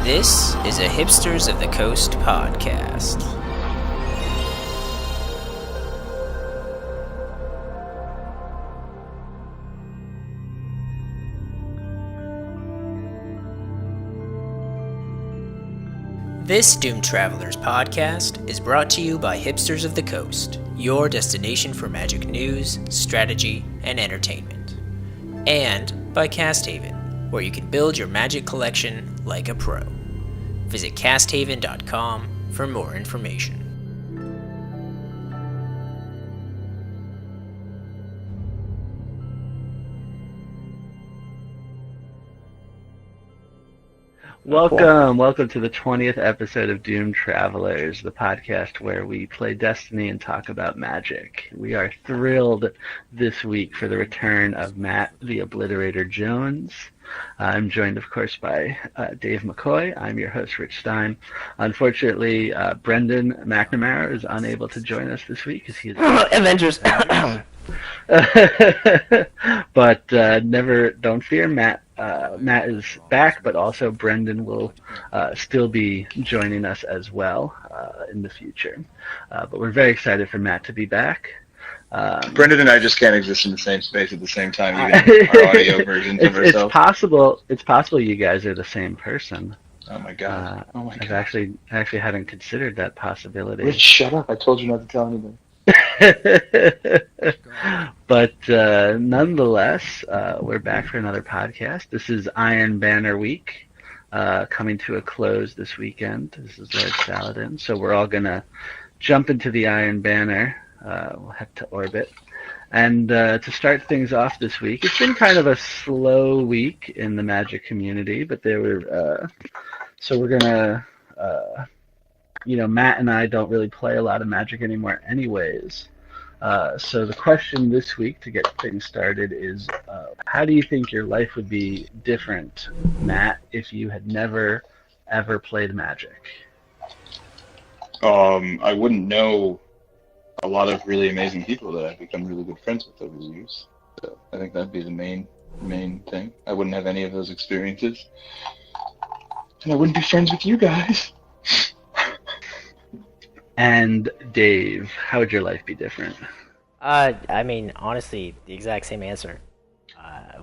This is a Hipsters of the Coast podcast. This Doomed Travelers podcast is brought to you by Hipsters of the Coast, your destination for magic news, strategy, and entertainment. And by Casthaven, where you can build your magic collection like a pro. Visit casthaven.com for more information. Welcome to the 20th episode of Doomed Travelers, the podcast where we play Destiny and talk about magic. We are thrilled this week for the return of Matt the Obliterator Jones. I'm joined, of course, by Dave McCoy. I'm your host, Rich Stein. Unfortunately, Brendan McNamara is unable to join us this week because he is Avengers. But don't fear, Matt is back, but also Brendan will still be joining us as well in the future. But we're very excited for Matt to be back. Brendan and I just can't exist in the same space at the same time, even our audio versions of ourselves. It's possible you guys are the same person. Oh my god. I actually hadn't considered that possibility. Rich, shut up. I told you not to tell anybody. But nonetheless, we're back for another podcast. This is Iron Banner Week, coming to a close this weekend. This is Lord Saladin, so we're all going to jump into the Iron Banner. We'll head to orbit. And to start things off this week, it's been kind of a slow week in the Magic community, but there were... so we're going to... Matt and I don't really play a lot of Magic anymore anyways. So the question this week to get things started is, how do you think your life would be different, Matt, if you had never, ever played Magic? I wouldn't know a lot of really amazing people that I've become really good friends with over the years. So I think that'd be the main thing. I wouldn't have any of those experiences. And I wouldn't be friends with you guys. And Dave, how would your life be different? Honestly, the exact same answer.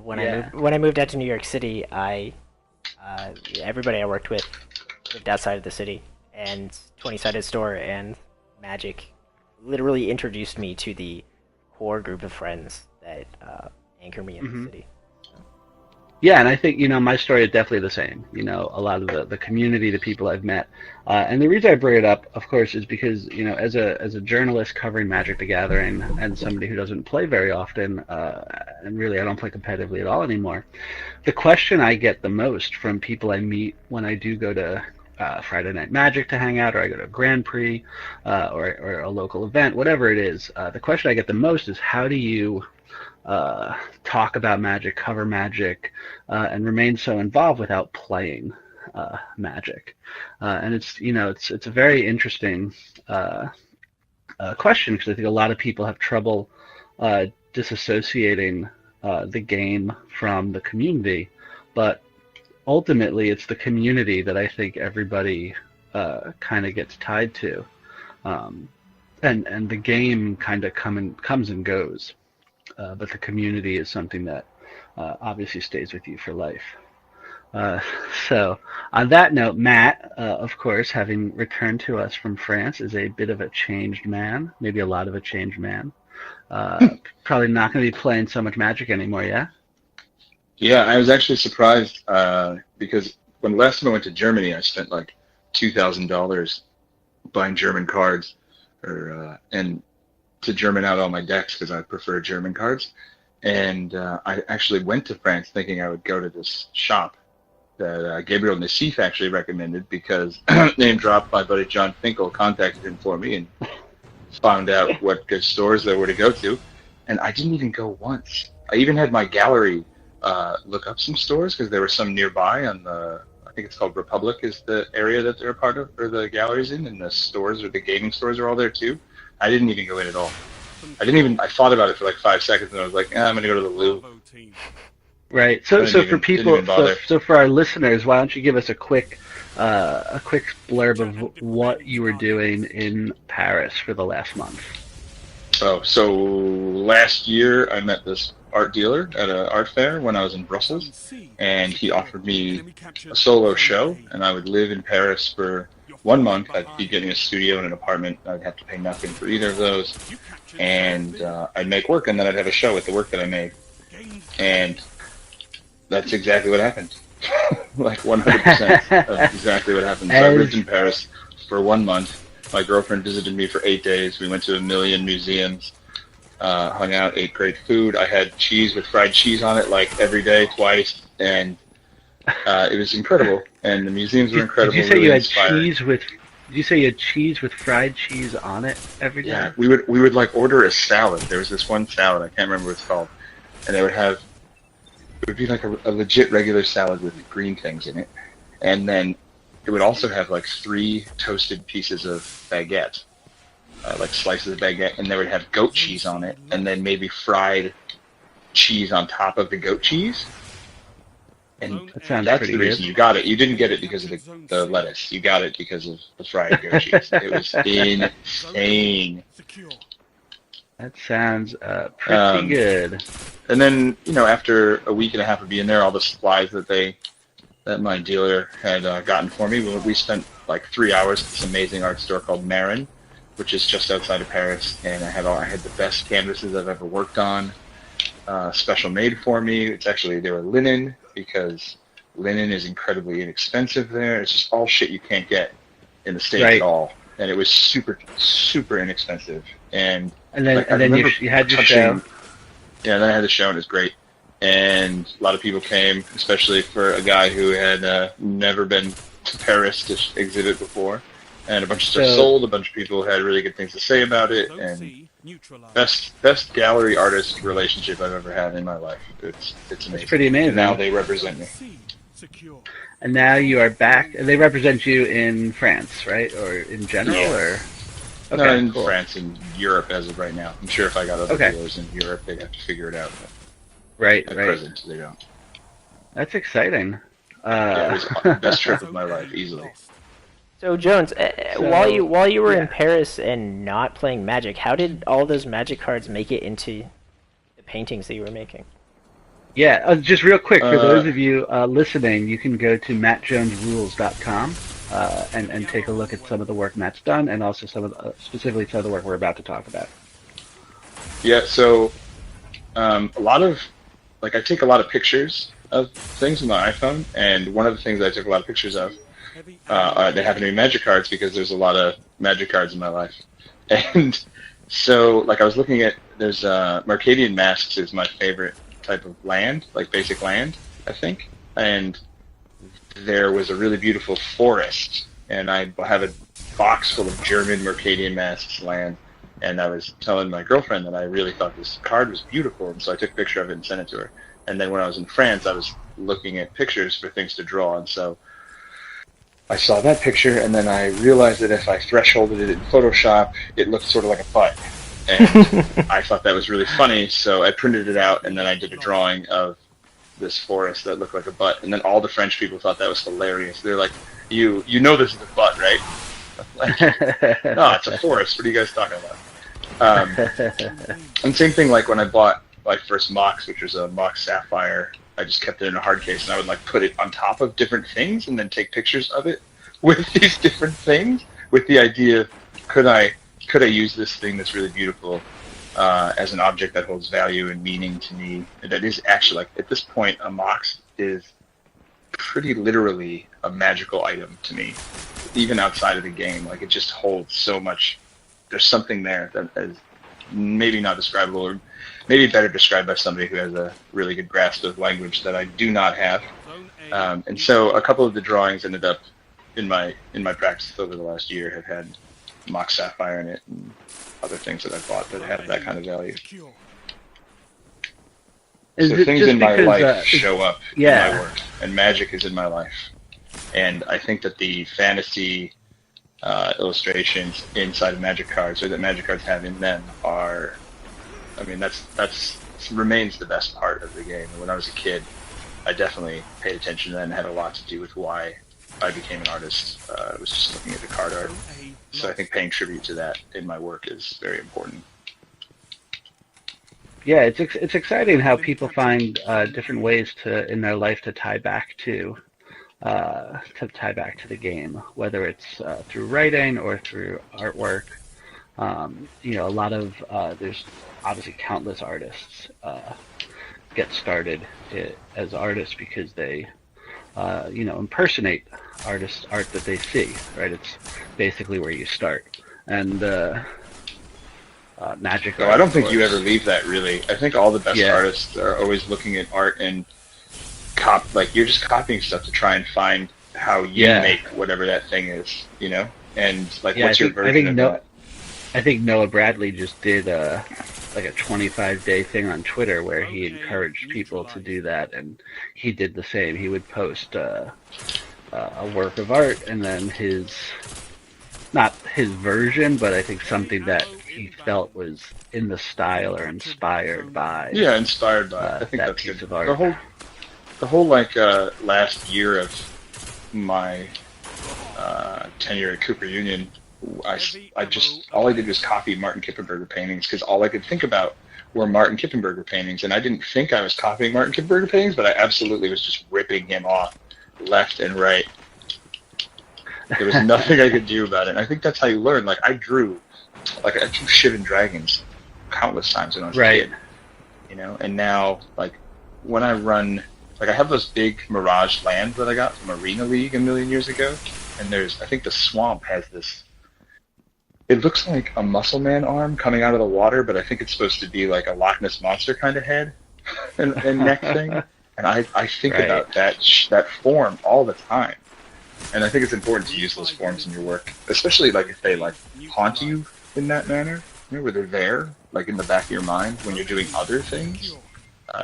When I moved out to New York City, everybody I worked with lived outside of the city, and 20-sided store and Magic literally introduced me to the core group of friends that anchor me in the city. Yeah, and I think, my story is definitely the same. A lot of the community, the people I've met. And the reason I bring it up, of course, is because, as a journalist covering Magic the Gathering and somebody who doesn't play very often, and really I don't play competitively at all anymore, the question I get the most from people I meet when I do go to Friday Night Magic to hang out, or I go to a Grand Prix, or a local event, whatever it is, the question I get the most is, how do you talk about Magic, cover Magic, and remain so involved without playing Magic? And it's a very interesting question, because I think a lot of people have trouble disassociating the game from the community, but ultimately it's the community that I think everybody kind of gets tied to, and the game kind of comes and goes. But the community is something that obviously stays with you for life. So on that note, Matt, of course, having returned to us from France, is a bit of a changed man, maybe a lot of a changed man. Probably not going to be playing so much Magic anymore, yeah? Yeah, I was actually surprised because when last time I went to Germany, I spent like $2,000 buying German cards, and to German out all my decks because I prefer German cards. And I actually went to France thinking I would go to this shop that Gabriel Nassif actually recommended, because name dropped, my buddy John Finkel contacted him for me and found out what good stores there were to go to. And I didn't even go once. I even had my gallery look up some stores because there were some nearby on I think it's called Republic is the area that they're a part of, or the gallery's in, and the stores or the gaming stores are all there too. I didn't even go in at all. I thought about it for like 5 seconds, and I was like, I'm going to go to the Louvre. Right. So for people, so for our listeners, why don't you give us a quick a quick blurb of what you were doing in Paris for the last month. Oh, so last year I met this art dealer at an art fair when I was in Brussels, and he offered me a solo show, and I would live in Paris for 1 month. I'd be getting a studio and an apartment. I'd have to pay nothing for either of those, and I'd make work, and then I'd have a show with the work that I made, and that's exactly what happened. Like 100% of exactly what happened. So I lived in Paris for 1 month. My girlfriend visited me for 8 days. We went to 1 million museums, hung out, ate great food. I had cheese with fried cheese on it like every day, twice, and it was incredible. And the museums were incredible. Did you say really you had inspiring. cheese with? Did you say you had cheese with fried cheese on it every day? Yeah, we would like order a salad. There was this one salad, I can't remember what it's called, and it would be like a legit regular salad with green things in it, and then it would also have like 3 toasted pieces of baguette, like slices of baguette, and they would have goat cheese on it, and then maybe fried cheese on top of the goat cheese. And That sounds that's pretty the reason good. you got it. You didn't get it because of the lettuce. You got it because of the fried goat cheese. It was insane. That sounds pretty good. And then, after a week and a half of being there, all the supplies that my dealer had gotten for me, we spent like 3 hours at this amazing art store called Marin, which is just outside of Paris, and I had the best canvases I've ever worked on, special made for me. They were linen, because linen is incredibly inexpensive there. It's just all shit you can't get in the States at all, and it was super, super inexpensive. And then you had your show. Yeah, then I had the show, and it was great. And a lot of people came, especially for a guy who had never been to Paris to exhibit before. And a bunch of stuff sold. A bunch of people had really good things to say about it. And best gallery artist relationship I've ever had in my life. It's amazing. It's pretty amazing. And now they represent me. And now you are back. They represent you in France, right, or in general, or? Okay, no, in cool. France and Europe as of right now. I'm sure if I got other dealers in Europe, they'd have to figure it out. But right. At present, they don't. That's exciting. Yeah, it was the best trip of my life, easily. So Jones, while you were in Paris and not playing Magic, how did all those Magic cards make it into the paintings that you were making? Yeah, just real quick, for those of you listening, you can go to mattjonesrules.com and take a look at some of the work Matt's done, and also specifically some of the work we're about to talk about. Yeah, so I take a lot of pictures of things with my iPhone, and one of the things I took a lot of pictures of, they happen to be Magic cards, because there's a lot of Magic cards in my life. And so, I was looking at, there's Mercadian Masks is my favorite type of land, like basic land, I think. And there was a really beautiful forest, and I have a box full of German Mercadian Masks land, and I was telling my girlfriend that I really thought this card was beautiful, and so I took a picture of it and sent it to her. And then when I was in France, I was looking at pictures for things to draw, and so I saw that picture, and then I realized that if I thresholded it in Photoshop, it looked sort of like a butt. And I thought that was really funny, so I printed it out, and then I did a drawing of this forest that looked like a butt. And then all the French people thought that was hilarious. They're like, you know this is a butt, right? Like, no, it's a forest. What are you guys talking about? And same thing, like when I bought my first Mox, which was a Mox Sapphire, I just kept it in a hard case, and I would put it on top of different things and then take pictures of it with these different things, with the idea, could I use this thing that's really beautiful as an object that holds value and meaning to me? That is actually, at this point, a Mox is pretty literally a magical item to me, even outside of the game. It just holds so much. There's something there that is maybe not describable, or maybe better described by somebody who has a really good grasp of language that I do not have. And so a couple of the drawings ended up in my practice over the last year have had Mox Sapphire in it, and other things that I bought that have that kind of value. So things in my life show up in my work, and magic is in my life. And I think that the fantasy illustrations inside of Magic cards, or that Magic cards have in them, are, that's remains the best part of the game. When I was a kid, I definitely paid attention to that, and had a lot to do with why I became an artist. I was just looking at the card art. So I think paying tribute to that in my work is very important. Yeah, it's exciting how people find different ways in their life to tie back to the game, whether it's through writing or through artwork. A lot of there's obviously countless artists get started as artists because they impersonate art that they see, right? It's basically where you start. And magic art, I don't think you ever leave that, really. I think all the best artists are always looking at art and you're just copying stuff to try and find how you make whatever that thing is, And what's your version of that? I think Noah Bradley just did a 25-day thing on Twitter where he encouraged people to do that, and he did the same. He would post a work of art, and then not his version, but I think something that he felt was in the style or inspired by. Yeah, inspired by. I think that that's piece good. Of art. The whole last year of my tenure at Cooper Union, all I did was copy Martin Kippenberger paintings because all I could think about were Martin Kippenberger paintings, and I didn't think I was copying Martin Kippenberger paintings, but I absolutely was just ripping him off left and right. There was nothing I could do about it. And I think that's how you learn. I drew Shivan Dragons countless times when I was a kid, and now when I run, I have those big Mirage lands that I got from Arena League a million years ago, and I think the swamp has this. It looks like a muscle man arm coming out of the water, but I think it's supposed to be like a Loch Ness Monster kind of head and neck thing. And I think about that form all the time. And I think it's important to use those forms in your work, especially if they haunt you in that manner, where they're there, in the back of your mind when you're doing other things.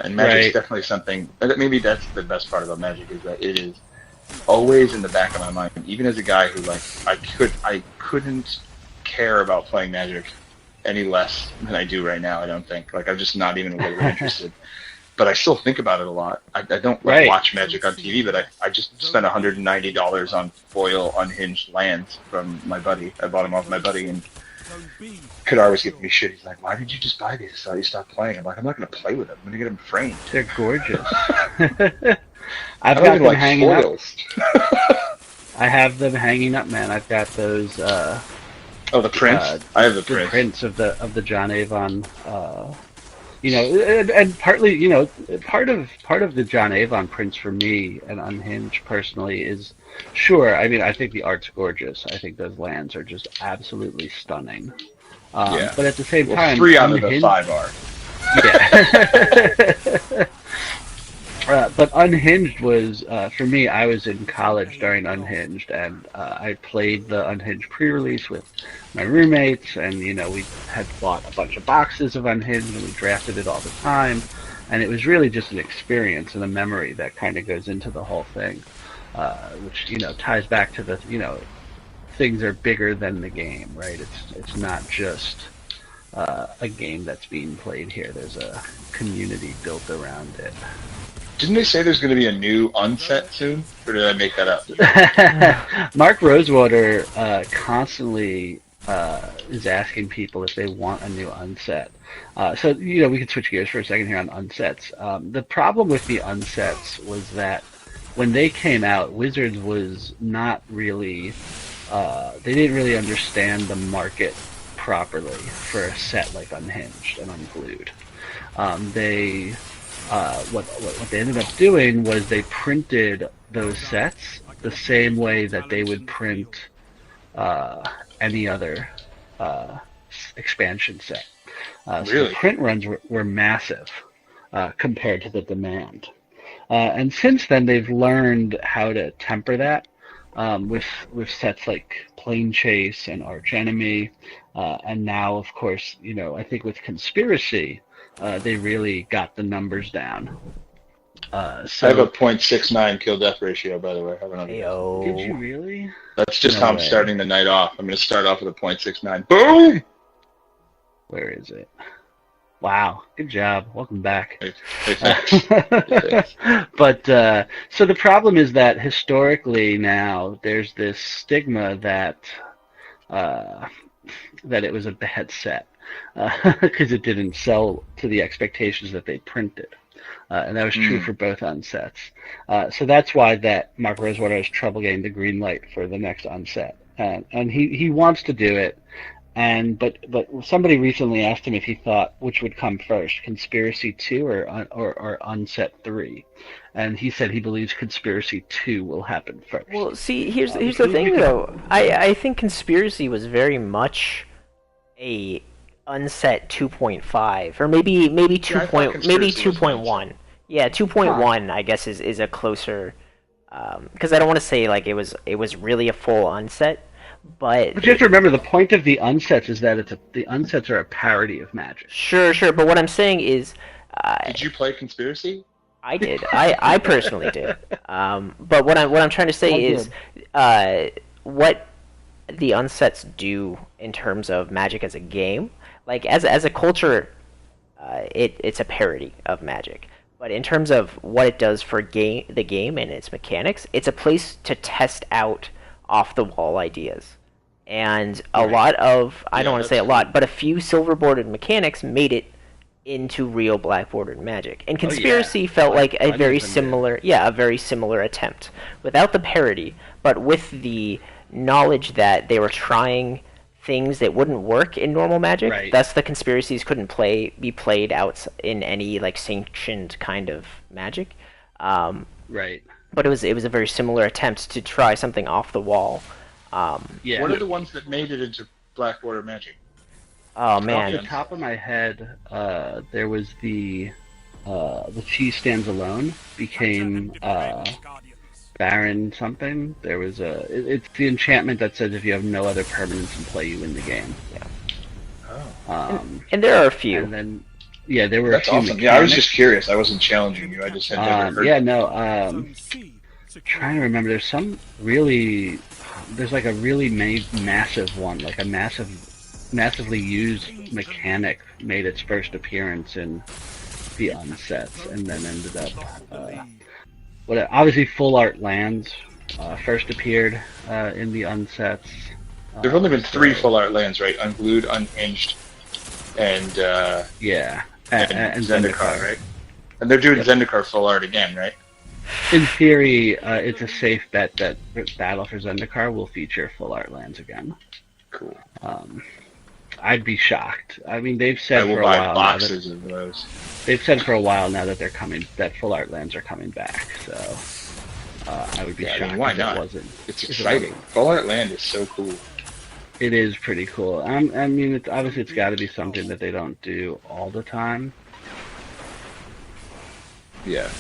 And magic's definitely something. Maybe that's the best part about magic, is that it is always in the back of my mind. Even as a guy who I couldn't care about playing Magic any less than I do right now. I don't think. I'm just not even a little bit interested. But I still think about it a lot. I don't watch Magic on TV, but I just spent $190 on foil unhinged lands from my buddy. I bought them off my buddy, and Kadar was giving me shit. He's like, "Why did you just buy these? I thought you stopped playing." I'm like, "I'm not going to play with them. I'm going to get them framed." They're gorgeous. I've got them hanging up. I have them hanging up, man. I've got those. The prints. I have the prints. Prints of the John Avon. And partly, part of the John Avon prints for me and Unhinged personally is, sure. I mean, I think the art's gorgeous. I think those lands are just absolutely stunning. But at the same time, 3 out of the 5 are. Yeah. But Unhinged was, for me, I was in college during Unhinged, and I played the Unhinged pre-release with my roommates, and, we had bought a bunch of boxes of Unhinged, and we drafted it all the time, and it was really just an experience and a memory that kind of goes into the whole thing, which, ties back to the, things are bigger than the game, right? It's not just a game that's being played here. There's a community built around it. Didn't they say there's going to be a new unset soon? Or did I make that up? Mark Rosewater constantly is asking people if they want a new unset. So, we can switch gears for a second here on unsets. The problem with the unsets was that when they came out, Wizards was not really... they didn't really understand the market properly for a set like Unhinged and Unglued. What they ended up doing was they printed those sets the same way that they would print any other expansion set. So Really? the print runs were massive compared to the demand. And since then, they've learned how to temper that with sets like Plane Chase and Arch Enemy, and now, of course, I think with Conspiracy, they really got the numbers down. I have a 0.69 kill-death ratio, by the way. Did you really? That's just how I'm starting the night off. I'm going to start off with a 0.69. Boom! Where is it? Wow, good job. Welcome back. Hey, thanks. But so the problem is that historically now there's this stigma that that it was a bad set because it didn't sell to the expectations that they printed. And that was true for both unsets. So that's why that Mark Rosewater has trouble getting the green light for the next unset. And he wants to do it. But somebody recently asked him if he thought which would come first, Conspiracy 2 or Unset 3, and he said he believes Conspiracy 2 will happen first. Well, see, here's the thing though. I think Conspiracy was very much a Unset 2.5, or maybe 2.1. Yeah, 2.1 I guess is a closer, because I don't want to say like it was really a full unset. But you have to remember the point of the unsets is that the unsets are a parody of Magic. Sure. But what I'm saying is, did you play Conspiracy? I did. I personally did. But what I'm trying to say is, what the unsets do in terms of Magic as a game, like as a culture, it's a parody of Magic. But in terms of what it does for the game and its mechanics, it's a place to test out off-the-wall ideas. And a lot of, I don't want to say a lot, but a few silver-bordered mechanics made it into real black-bordered Magic. And Conspiracy felt like a very similar attempt. Without the parody, but with the knowledge that they were trying things that wouldn't work in normal Magic. Right. Thus, the Conspiracies couldn't be played out in any like sanctioned kind of Magic. Right. But it was a very similar attempt to try something off the wall. What are the ones that made it into Black Border Magic? Oh man! Off the top of my head, there was the Cheese Stands Alone became Baron something. There was it's the enchantment that says if you have no other permanents in play, you win the game. Yeah. Oh. And there are a few. And then. Yeah, there were That's a few awesome. mechanics. Yeah, I was just curious. I wasn't challenging you. I just had never heard. Yeah, no. Trying to remember. There's like a really massive one, like a massively used mechanic made its first appearance in the unsets, and then ended up. Obviously, full art lands first appeared in the unsets. There've only been 3 full art lands, right? Unglued, Unhinged, and and Zendikar, right? And they're doing Zendikar full art again, right? In theory, it's a safe bet that Battle for Zendikar will feature full art lands again. Cool. I'd be shocked. I mean, they've said I will for a buy while boxes of those. They've said for a while now that that full art lands are coming back. So I would be shocked. I mean, why if not? It wasn't. It's exciting. Full art land is so cool. It is pretty cool. I mean, it's got to be something that they don't do all the time. Yeah.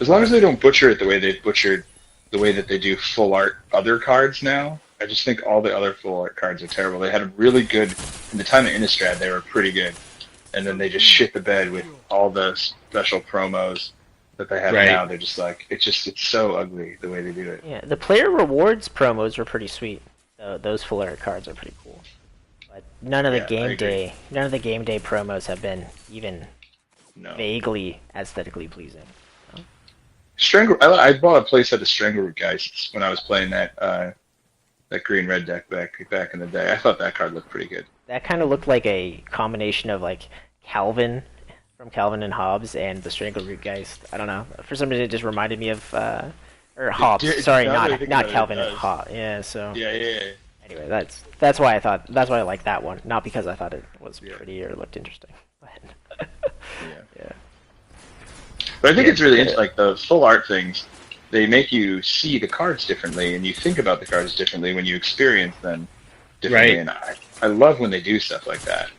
As long as they don't butcher it the way they butchered the way that they do full art other cards now. I just think all the other full art cards are terrible. They had a really good, in the time of Innistrad, they were pretty good. And then they just shit the bed with all the special promos that they have now. They're just like, it's so ugly the way they do it. Yeah, the player rewards promos were pretty sweet. Those full art cards are pretty cool. But none of the game day promos have been even vaguely aesthetically pleasing. I bought a playset of Strangleroot Geists when I was playing that green-red deck back in the day. I thought that card looked pretty good. That kind of looked like a combination of like Calvin from Calvin and Hobbes and the Strangleroot Geist. I don't know. For some reason, it just reminded me of or Hobbes. Sorry, not Calvin and Hobbes. Yeah. So. Yeah. Anyway, that's why I liked that one, not because I thought it was pretty or looked interesting. But yeah. But I think it's really interesting, like the full art things, they make you see the cards differently and you think about the cards differently when you experience them differently. And I love when they do stuff like that.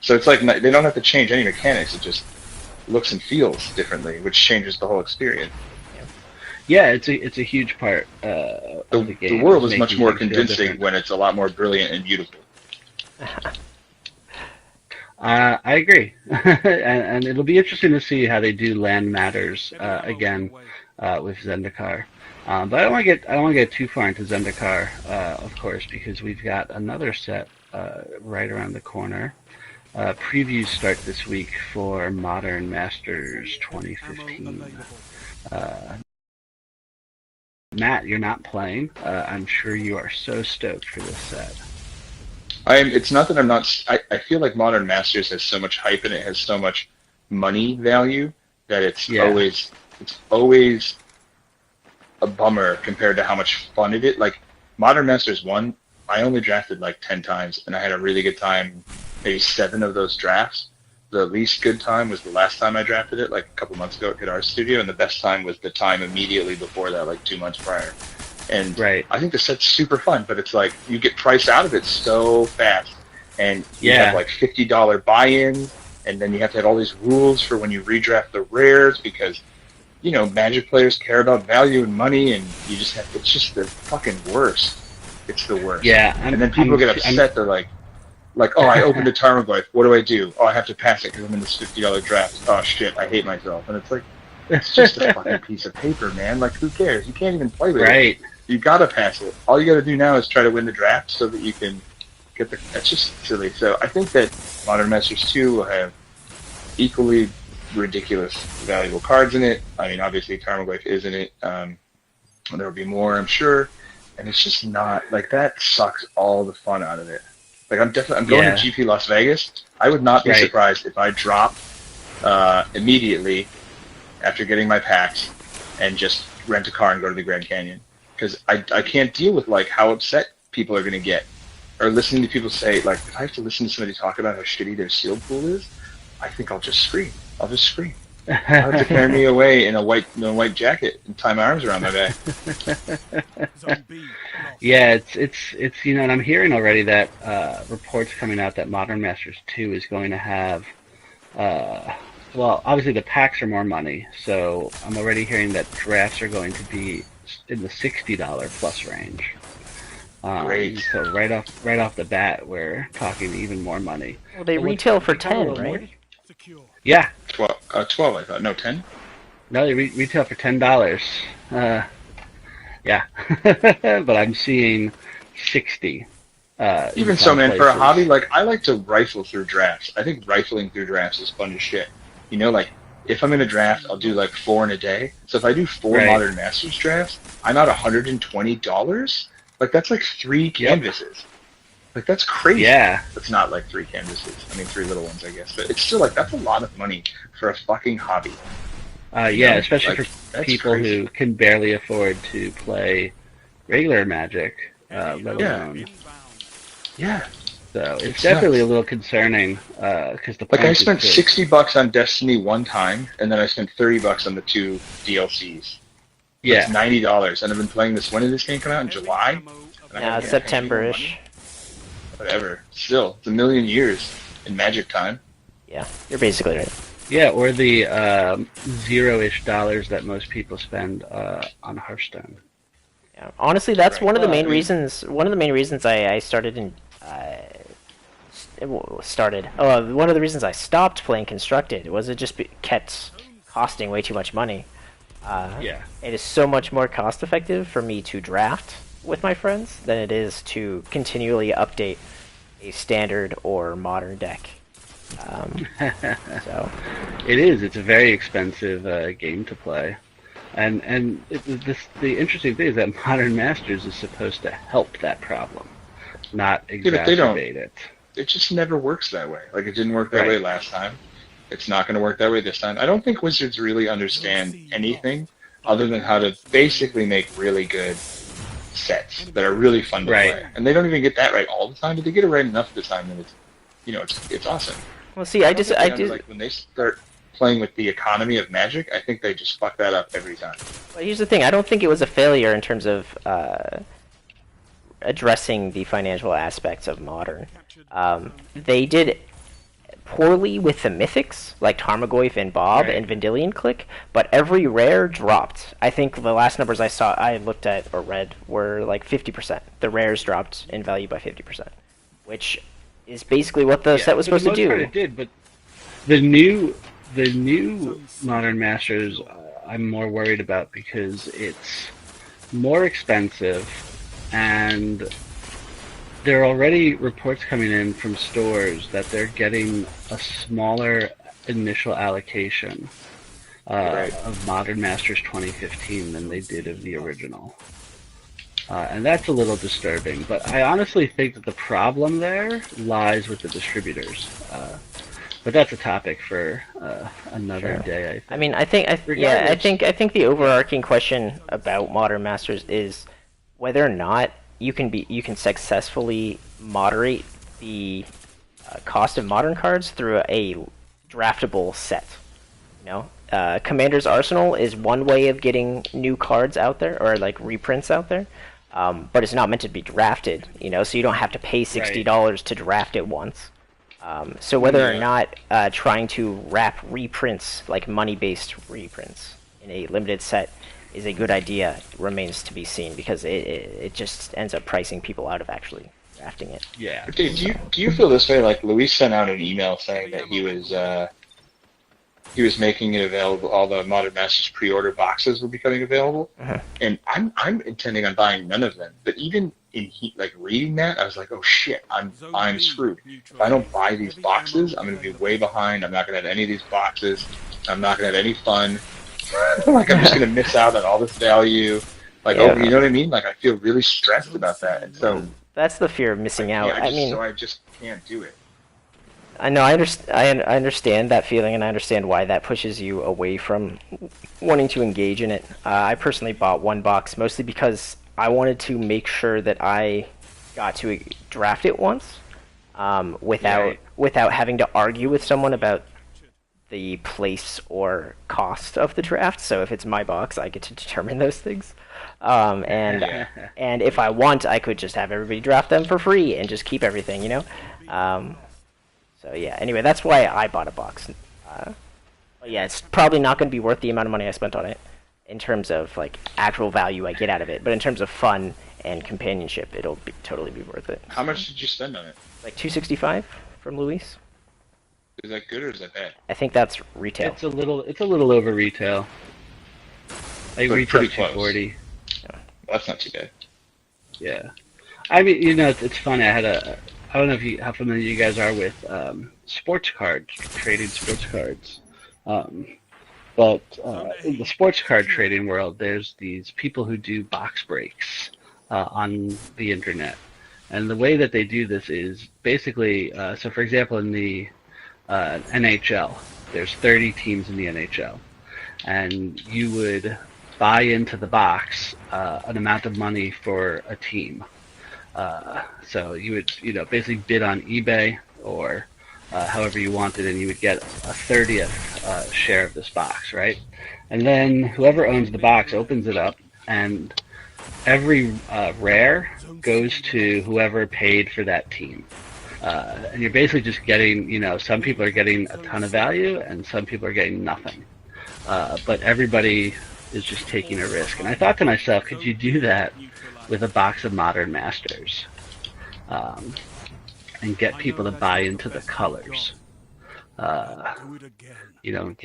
So it's like they don't have to change any mechanics, it just looks and feels differently, which changes the whole experience. Yeah, it's a huge part of the game. The world is much more convincing when it's a lot more brilliant and beautiful. I agree, and it'll be interesting to see how they do land matters again with Zendikar. But I don't want to get too far into Zendikar, of course, because we've got another set right around the corner. Previews start this week for Modern Masters 2015. Matt, you're not playing. I'm sure you are so stoked for this set. It's not that I'm not. I feel like Modern Masters has so much hype and it has so much money value that it's always a bummer compared to how much fun it is. Like Modern Masters 1, I only drafted like 10 times and I had a really good time, maybe 7 of those drafts. The least good time was the last time I drafted it, like a couple months ago at Guitar Studio, and the best time was the time immediately before that, like 2 months prior. And I think the set's super fun, but it's like you get priced out of it so fast. And you have like $50 buy-ins, and then you have to have all these rules for when you redraft the rares because, you know, Magic players care about value and money, and you just have, it's just the fucking worst. It's the worst. Yeah. And then people get upset, they're like, oh, I opened a Tarmogoyf, what do? Oh, I have to pass it because I'm in this $50 draft. Oh, shit, I hate myself. And it's like, it's just a fucking piece of paper, man. Like, who cares? You can't even play with it. You gotta pass it. All you gotta do now is try to win the draft so that you can get the... That's just silly. So I think that Modern Masters 2 will have equally ridiculous, valuable cards in it. I mean, obviously, Tarmogoyf is in it. There will be more, I'm sure. And it's just not... Like, that sucks all the fun out of it. Like, I'm going to GP Las Vegas. I would not be surprised if I drop immediately after getting my packs and just rent a car and go to the Grand Canyon. Because I can't deal with, like, how upset people are going to get. Or listening to people say, like, if I have to listen to somebody talk about how shitty their sealed pool is, I think I'll just scream. I'll scream. I'll have to carry me away in a white jacket and tie my arms around my back. Yeah, it's you know, and I'm hearing already that reports coming out that Modern Masters 2 is going to have, well, obviously the packs are more money, so I'm already hearing that drafts are going to be in the $60 plus range. Great. So right off the bat, we're talking even more money. Well, they retail for 10, right? Yeah. 12, I thought. No, 10? No, they retail for $10. Yeah. But I'm seeing 60. Even so, man, for a hobby, like, I like to rifle through drafts. I think rifling through drafts is fun as shit. You know, like, if I'm in a draft, I'll do, like, 4 in a day. So if I do 4 Modern Masters drafts, I'm at $120. Like, that's like 3 canvases. Like, that's crazy. Yeah. It's not like 3 canvases. I mean, 3 little ones, I guess. But it's still, like, that's a lot of money for a fucking hobby. Yeah, especially like, for people who can barely afford to play regular Magic, let alone. Yeah. So it's definitely a little concerning because the like I spent $60 on Destiny one time, and then I spent $30 on the 2 DLCs. Yeah, it's $90, and I've been playing this. When did this game come out? In July? Yeah, September-ish. Whatever. Still, it's a million years in Magic time. Yeah, you're basically right. Yeah, or the $0-ish that most people spend on Hearthstone. Yeah, honestly, that's one of the main reasons. One of the main reasons I started in. One of the reasons I stopped playing Constructed was it just kept costing way too much money. It is so much more cost effective for me to draft with my friends than it is to continually update a standard or modern deck. So it is. It's a very expensive game to play, and the interesting thing is that Modern Masters is supposed to help that problem, not exacerbate it. It just never works that way. Like, it didn't work that way last time. It's not going to work that way this time. I don't think Wizards really understand anything other than how to basically make really good sets that are really fun to play. And they don't even get that right all the time, but they get it right enough of the time that it's awesome. Well, see, I just like when they start playing with the economy of Magic, I think they just fuck that up every time. Well, here's the thing. I don't think it was a failure in terms of addressing the financial aspects of Modern. They did poorly with the mythics, like Tarmogoyf and Bob and Vendilion Click, but every rare dropped. I think the last numbers I looked at or read were like 50%. The rares dropped in value by 50%, which is basically what the set was supposed to do. It did, but the new Modern Masters I'm more worried about because it's more expensive and there are already reports coming in from stores that they're getting a smaller initial allocation of Modern Masters 2015 than they did of the original. And that's a little disturbing, but I honestly think that the problem there lies with the distributors. But that's a topic for another day, I think. I mean, I think the overarching question about Modern Masters is whether or not you can successfully moderate the cost of modern cards through a draftable set. You know, Commander's Arsenal is one way of getting new cards out there, or like reprints out there, but it's not meant to be drafted. You know, so you don't have to pay $60 to draft it once. So whether or not trying to wrap reprints, like money-based reprints, in a limited set is a good idea remains to be seen, because it just ends up pricing people out of actually drafting it. Yeah. Okay, do you feel this way? Like Luis sent out an email saying that he was making it available. All the Modern Masters pre-order boxes were becoming available, and I'm intending on buying none of them. But even in reading that, I was like, oh shit, I'm screwed. If I don't buy these boxes, I'm going to be way behind. I'm not going to have any of these boxes. I'm not going to have any fun. Like, I'm just going to miss out on all this value. Like, you know what I mean? Like, I feel really stressed about that. And so that's the fear of missing out. So I just can't do it. I know. I understand that feeling, and I understand why that pushes you away from wanting to engage in it. I personally bought one box mostly because I wanted to make sure that I got to draft it once, without having to argue with someone about the place or cost of the draft. So if it's my box, I get to determine those things. And if I want, I could just have everybody draft them for free and just keep everything, you know? So yeah, anyway, that's why I bought a box. But yeah, it's probably not going to be worth the amount of money I spent on it in terms of like actual value I get out of it. But in terms of fun and companionship, it'll totally be worth it. How much did you spend on it? Like $265 from Luis. Is that good or is that bad? I think that's retail. It's a little over retail. Like retail $240. That's not too bad. Yeah, I mean, you know, it's funny. I don't know how familiar you guys are with sports cards, trading sports cards. But in the sports card trading world, there's these people who do box breaks on the internet. And the way that they do this is basically, so for example, in the NHL, there's 30 teams in the NHL. And you would buy into the box an amount of money for a team. So you would, basically bid on eBay or however you wanted, and you would get a 30th share of this box, right? And then whoever owns the box opens it up, and every rare goes to whoever paid for that team. And you're basically just getting, some people are getting a ton of value, and some people are getting nothing. But everybody is just taking a risk. And I thought to myself, could you do that with a box of Modern Masters? And get people to buy into the colors.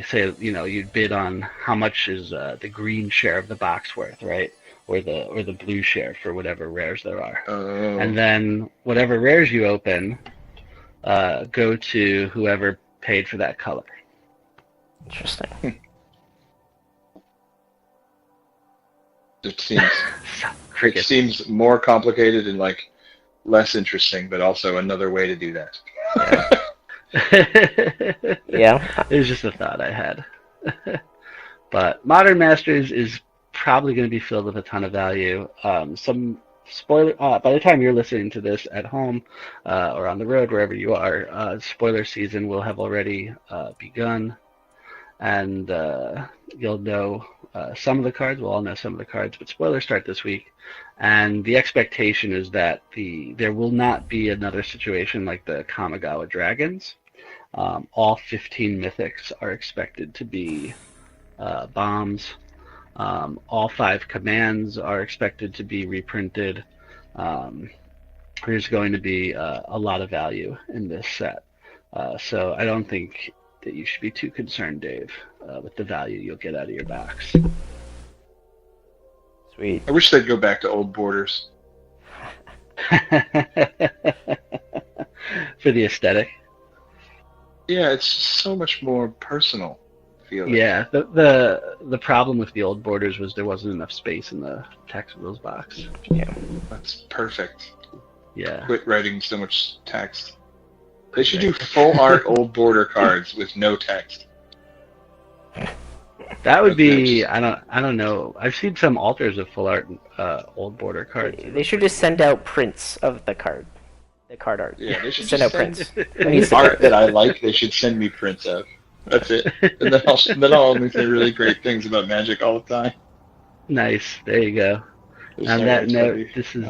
Say, you'd bid on how much is the green share of the box worth, right? Or the blue share for whatever rares there are. And then whatever rares you open go to whoever paid for that color. Interesting. It seems more complicated and less interesting, but also another way to do that. Yeah. It was just a thought I had. But Modern Masters is probably going to be filled with a ton of value. Some spoiler, by the time you're listening to this at home or on the road, wherever you are, spoiler season will have already begun. And you'll know some of the cards. We'll all know some of the cards, but spoilers start this week. And the expectation is that there will not be another situation like the Kamigawa Dragons. All 15 mythics are expected to be bombs. All 5 commands are expected to be reprinted. There's going to be a lot of value in this set. So I don't think that you should be too concerned, Dave, with the value you'll get out of your box. Sweet. I wish they'd go back to old borders. For the aesthetic. Yeah, it's just so much more personal. I feel like. Yeah, the problem with the old borders was there wasn't enough space in the text of those boxes. Yeah. That's perfect. Yeah. Quit writing so much text. They should do full art old border cards with no text. That would be I don't know. I've seen some alters of full art old border cards. They should just send out prints of the card art. Yeah, they should Send just out send prints. any art that I like. They should send me prints of. That's it. And then I'll only say really great things about Magic all the time. Nice. There you go. On that note, this is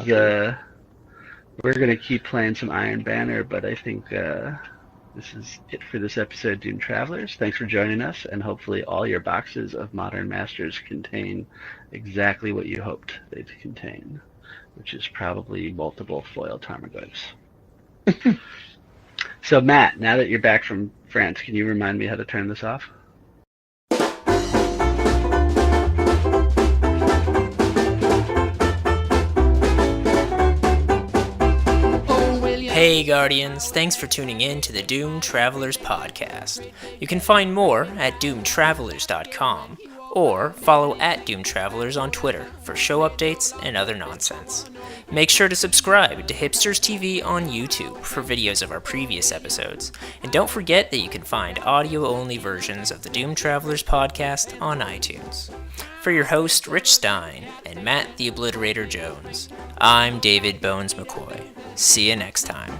we're gonna keep playing some Iron Banner, but I think this is it for this episode of Doomed Travelers. Thanks for joining us, and hopefully all your boxes of Modern Masters contain exactly what you hoped they'd contain, which is probably multiple foil Tarmogoyfs. So Matt, now that you're back from France, can you remind me how to turn this off? Hey Guardians, thanks for tuning in to the Doomed Travelers podcast. You can find more at doomedtravelers.com or follow at Doomed Travelers on Twitter for show updates and other nonsense. Make sure to subscribe to Hipsters TV on YouTube for videos of our previous episodes, and don't forget that you can find audio-only versions of the Doomed Travelers podcast on iTunes. For your host, Rich Stein, and Matt the Obliterator Jones, I'm David Bones McCoy. See you next time.